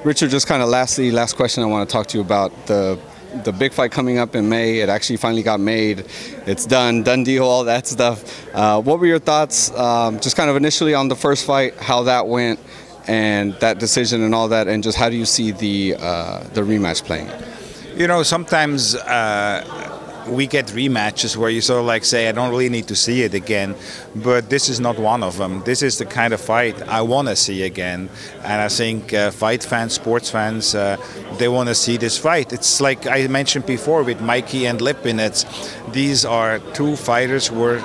Richard, just kind of last question I want to talk to you about the big fight coming up in May. It actually finally got made. It's done deal, all that stuff. What were your thoughts, just kind of initially on the first fight, how that went, and that decision and all that, and just how do you see the rematch playing? You know, sometimes we get rematches where you sort of like say, I don't really need to see it again, but this is not one of them. This is the kind of fight I want to see again, and I think fight fans, sports fans, they want to see this fight. It's like I mentioned before with Mikey and Lipin, these are two fighters where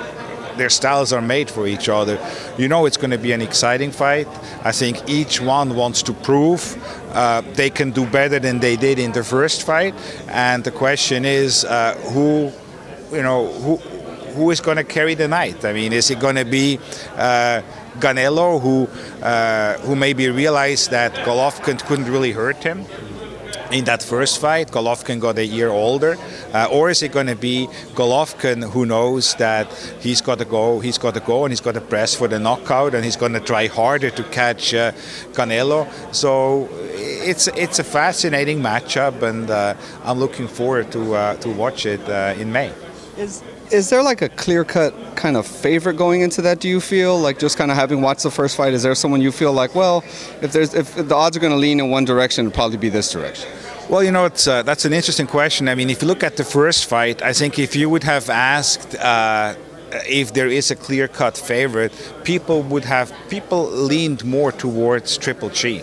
their styles are made for each other. You know it's going to be an exciting fight. I think each one wants to prove they can do better than they did in the first fight. And the question is, who is going to carry the night? I mean, is it going to be Canelo, who maybe realized that Golovkin couldn't really hurt him in that first fight? Golovkin got a year older. Or is it going to be Golovkin who knows that he's got to go, and he's got to press for the knockout, and he's going to try harder to catch Canelo? So it's a fascinating matchup, and I'm looking forward to watch it in May. Is there like a clear-cut kind of favorite going into that, do you feel? Like just kind of having watched the first fight, is there someone you feel like, well, if the odds are going to lean in one direction, it'll probably be this direction? Well, you know, that's an interesting question. I mean, if you look at the first fight, I think if you would have asked if there is a clear-cut favorite, people leaned more towards Triple G.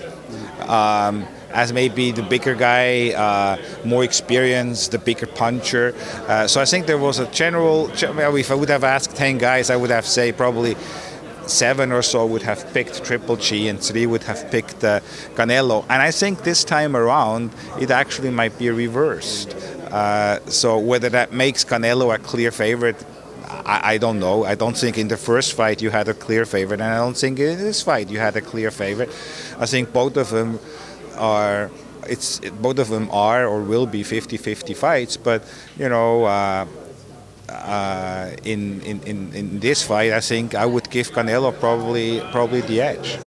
As maybe the bigger guy, more experienced, the bigger puncher. So I think there was a general, if I would have asked 10 guys, I would have say probably 7 or so would have picked Triple G and 3 would have picked Canelo. And I think this time around, it actually might be reversed. So whether that makes Canelo a clear favorite, I don't know. I don't think in the first fight you had a clear favorite, and I don't think in this fight you had a clear favorite. I think both of them are or will be 50-50 fights, but you know, in this fight, I think I would give Canelo probably the edge.